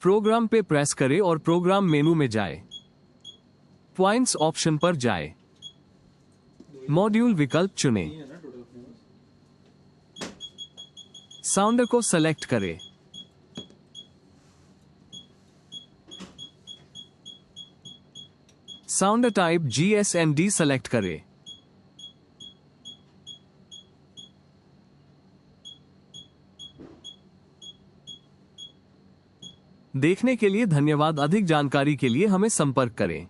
Programme पे press करें और प्रोग्राम मेनू में जाए। पॉइंट्स ऑप्शन पर जाए। मॉड्यूल विकल्प चुनें। साउंडर को सेलेक्ट करें। साउंडर टाइप GSM-D सेलेक्ट करें। देखने के लिए धन्यवाद। अधिक जानकारी के लिए हमें संपर्क करें।